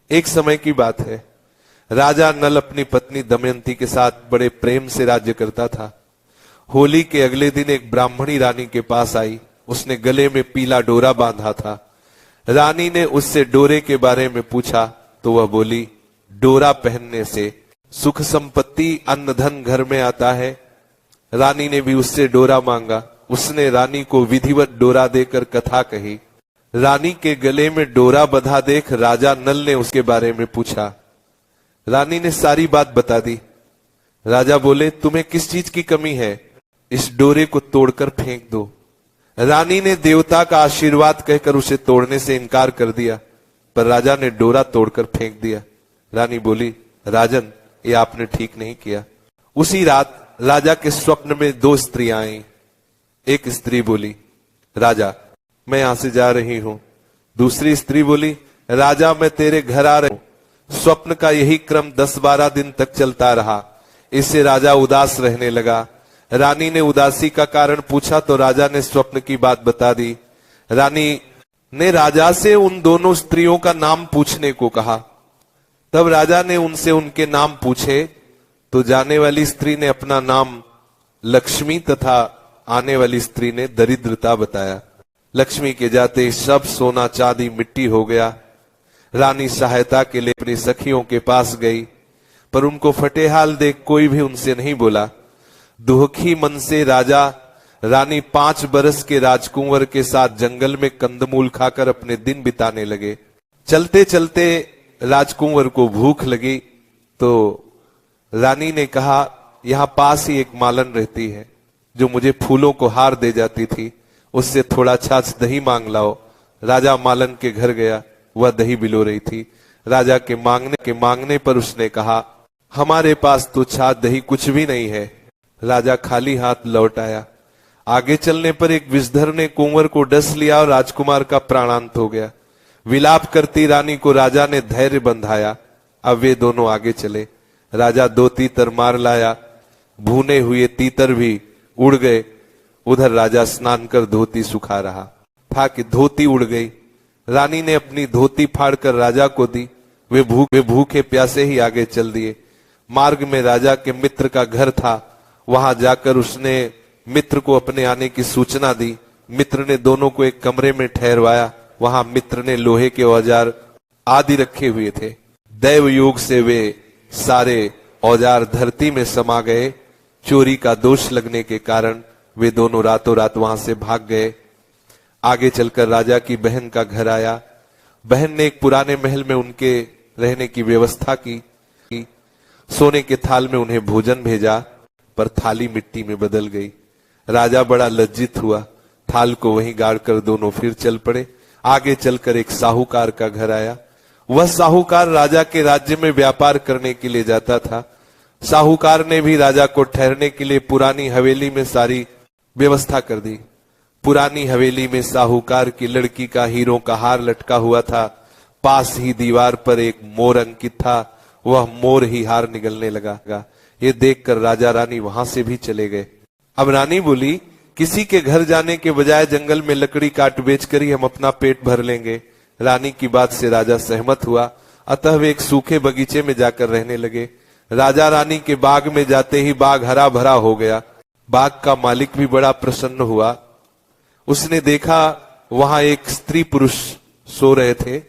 एक समय की बात है, राजा नल अपनी पत्नी दमयंती के साथ बड़े प्रेम से राज्य करता था। होली के अगले दिन एक ब्राह्मणी रानी के पास आई। उसने गले में पीला डोरा बांधा था। रानी ने उससे डोरे के बारे में पूछा तो वह बोली, डोरा पहनने से सुख संपत्ति अन्न धन घर में आता है। रानी ने भी उससे डोरा मांगा। उसने रानी को विधिवत डोरा देकर कथा कही। रानी के गले में डोरा बंधा देख राजा नल ने उसके बारे में पूछा। रानी ने सारी बात बता दी। राजा बोले, तुम्हें किस चीज की कमी है? इस डोरे को तोड़कर फेंक दो। रानी ने देवता का आशीर्वाद कहकर उसे तोड़ने से इनकार कर दिया, पर राजा ने डोरा तोड़कर फेंक दिया। रानी बोली, राजन, ये आपने ठीक नहीं किया। उसी रात राजा के स्वप्न में 2 स्त्रियां आईं। एक स्त्री बोली, राजा, मैं यहां से जा रही हूं। दूसरी स्त्री बोली, राजा, मैं तेरे घर आ रही हूं। स्वप्न का यही क्रम 10-12 दिन तक चलता रहा। इससे राजा उदास रहने लगा। रानी ने उदासी का कारण पूछा तो राजा ने स्वप्न की बात बता दी। रानी ने राजा से उन दोनों स्त्रियों का नाम पूछने को कहा। तब राजा ने उनसे उनके नाम पूछे तो जाने वाली स्त्री ने अपना नाम लक्ष्मी तथा आने वाली स्त्री ने दरिद्रता बताया। लक्ष्मी के जाते सब सोना चांदी मिट्टी हो गया। रानी सहायता के लिए अपनी सखियों के पास गई, पर उनको फटेहाल देख कोई भी उनसे नहीं बोला। दुखी मन से राजा रानी 5 बरस के राजकुंवर के साथ जंगल में कंदमूल खाकर अपने दिन बिताने लगे। चलते चलते राजकुंवर को भूख लगी तो रानी ने कहा, यहां पास ही एक मालन रहती है जो मुझे फूलों को हार दे जाती थी, उससे थोड़ा छाछ दही मांग लाओ। राजा मालन के घर गया। वह दही बिलो रही थी। राजा के मांगने पर उसने कहा, हमारे पास तो छाछ दही कुछ भी नहीं है। राजा खाली हाथ लौट आया। आगे चलने पर एक विषधर ने कुंवर को डस लिया और राजकुमार का प्राणांत हो गया। विलाप करती रानी को राजा ने धैर्य बंधाया। अब वे दोनों आगे चले। राजा 2 तीतर मार लाया। भुने हुए तीतर भी उड़ गए। उधर राजा स्नान कर धोती सुखा रहा था कि धोती उड़ गई। रानी ने अपनी धोती फाड़कर राजा को दी। वे भूखे प्यासे ही आगे चल दिए। मार्ग में राजा के मित्र का घर था। वहां जाकर उसने मित्र को अपने आने की सूचना दी। मित्र ने दोनों को एक कमरे में ठहरवाया। वहां मित्र ने लोहे के औजार आदि रखे हुए थे। दैव योग से वे सारे औजार धरती में समा गए। चोरी का दोष लगने के कारण वे दोनों रातों रात वहां से भाग गए। आगे चलकर राजा की बहन का घर आया। बहन ने एक पुराने महल में उनके रहने की व्यवस्था की। सोने के थाल में उन्हें भोजन भेजा, पर थाली मिट्टी में बदल गई। राजा बड़ा लज्जित हुआ। थाल को वहीं गाड़कर दोनों फिर चल पड़े। आगे चलकर एक साहूकार का घर आया। वह साहूकार राजा के राज्य में व्यापार करने के लिए जाता था। साहूकार ने भी राजा को ठहरने के लिए पुरानी हवेली में सारी व्यवस्था कर दी। पुरानी हवेली में साहूकार की लड़की का हीरों का हार लटका हुआ था। पास ही दीवार पर एक मोर अंकित था। वह मोर ही हार निगलने लगा। ये देखकर राजा रानी वहां से भी चले गए। अब रानी बोली, किसी के घर जाने के बजाय जंगल में लकड़ी काट बेचकर ही हम अपना पेट भर लेंगे। रानी की बात से राजा सहमत हुआ। अतः वे एक सूखे बगीचे में जाकर रहने लगे। राजा रानी के बाग में जाते ही बाग हरा भरा हो गया। बाग का मालिक भी बड़ा प्रसन्न हुआ। उसने देखा वहां एक स्त्री पुरुष सो रहे थे।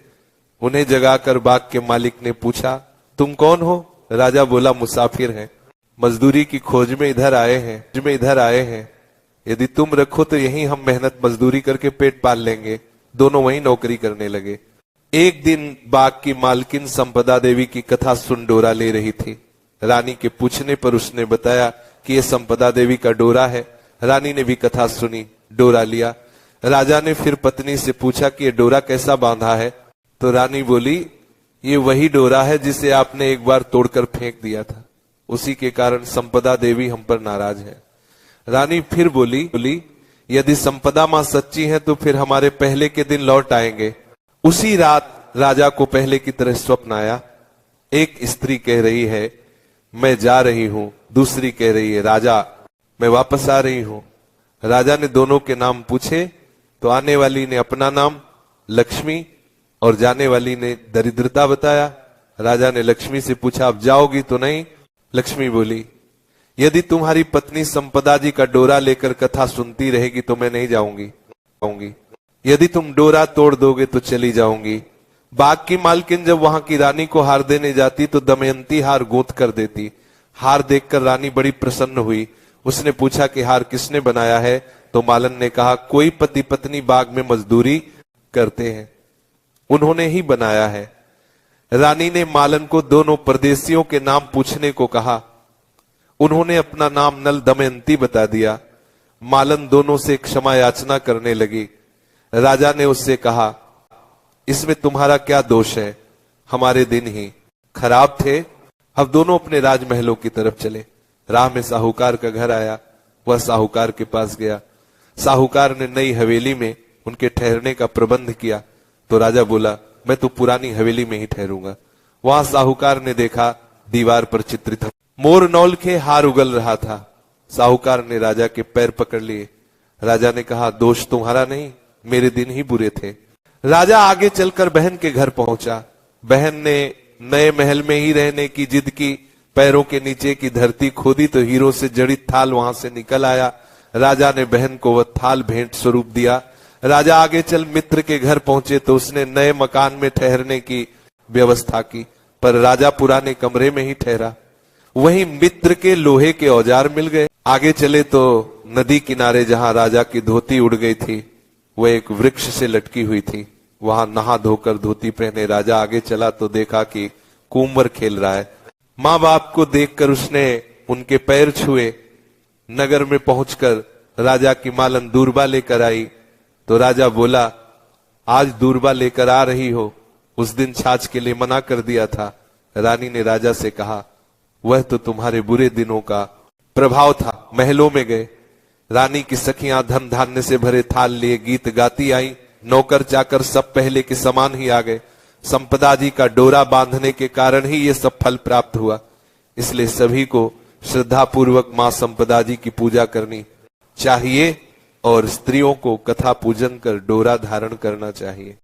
उन्हें जगाकर बाग के मालिक ने पूछा, तुम कौन हो? राजा बोला, मुसाफिर हैं, मजदूरी की खोज में इधर आए हैं। यदि तुम रखो तो यहीं हम मेहनत मजदूरी करके पेट पाल लेंगे। दोनों वहीं नौकरी करने लगे। एक दिन बाग की मालकिन संपदा देवी की कथा सुन डोरा ले रही थी। रानी के पूछने पर उसने बताया कि यह संपदा देवी का डोरा है। रानी ने भी कथा सुनी, डोरा लिया। राजा ने फिर पत्नी से पूछा कि यह डोरा कैसा बांधा है? तो रानी बोली, ये वही डोरा है जिसे आपने एक बार तोड़कर फेंक दिया था। उसी के कारण संपदा देवी हम पर नाराज है। रानी फिर बोली, यदि संपदा मां सच्ची है तो फिर हमारे पहले के दिन लौट आएंगे। उसी रात राजा को पहले की तरह स्वप्न आया। एक स्त्री कह रही है, मैं जा रही हूं। दूसरी कह रही है, राजा, मैं वापस आ रही हूं। राजा ने दोनों के नाम पूछे तो आने वाली ने अपना नाम लक्ष्मी और जाने वाली ने दरिद्रता बताया। राजा ने लक्ष्मी से पूछा, अब जाओगी तो नहीं? लक्ष्मी बोली, यदि तुम्हारी पत्नी संपदा जी का डोरा लेकर कथा सुनती रहेगी तो मैं नहीं जाऊंगी। यदि तुम डोरा तोड़ दोगे तो चली जाऊंगी। बाग की मालकिन जब वहां की रानी को हार देने जाती तो दमयंती हार गूंथ कर देती। हार देखकर रानी बड़ी प्रसन्न हुई। उसने पूछा कि हार किसने बनाया है? तो मालन ने कहा, कोई पति पत्नी बाग में मजदूरी करते हैं, उन्होंने ही बनाया है। रानी ने मालन को दोनों परदेसियों के नाम पूछने को कहा। उन्होंने अपना नाम नल दमयंती बता दिया। मालन दोनों से क्षमा याचना करने लगी। राजा ने उससे कहा, इसमें तुम्हारा क्या दोष है? हमारे दिन ही खराब थे। अब दोनों अपने राजमहलों की तरफ चले। राह में साहूकार का घर आया। वह साहूकार के पास गया। साहूकार ने नई हवेली में उनके ठहरने का प्रबंध किया। तो राजा बोला, मैं तो पुरानी हवेली में ही ठहरूंगा। वहां साहूकार ने देखा दीवार पर चित्रित मोर नौल के हार उगल रहा था। साहूकार ने राजा के पैर पकड़ लिए। राजा ने कहा, दोष तुम्हारा नहीं, मेरे दिन ही बुरे थे। राजा आगे चलकर बहन के घर पहुंचा। बहन ने नए महल में ही रहने की जिद की। पैरों के नीचे की धरती खोदी तो हीरो से जड़ित थाल वहां से निकल आया। राजा ने बहन को वह थाल भेंट स्वरूप दिया। राजा आगे चल मित्र के घर पहुंचे तो उसने नए मकान में ठहरने की व्यवस्था की, पर राजा पुराने कमरे में ही ठहरा। वहीं मित्र के लोहे के औजार मिल गए। आगे चले तो नदी किनारे जहां राजा की धोती उड़ गई थी, वह एक वृक्ष से लटकी हुई थी। वहां नहा धोकर धोती पहने राजा आगे चला तो देखा कि कुंवर खेल रहा है। मां बाप को देखकर उसने उनके पैर छुए। नगर में पहुंचकर राजा की मालन दूरबा लेकर आई। तो राजा बोला, आज दूरबा लेकर आ रही हो, उस दिन छाछ के लिए मना कर दिया था। रानी ने राजा से कहा, वह तो तुम्हारे बुरे दिनों का प्रभाव था। महलों में गए। रानी की सखियां धन धान्य से भरे थाल लिए गीत गाती आई। नौकर चाकर सब पहले के समान ही आ गए। संपदा जी का डोरा बांधने के कारण ही ये सब फल प्राप्त हुआ। इसलिए सभी को श्रद्धा पूर्वक मां संपदा जी की पूजा करनी चाहिए और स्त्रियों को कथा पूजन कर डोरा धारण करना चाहिए।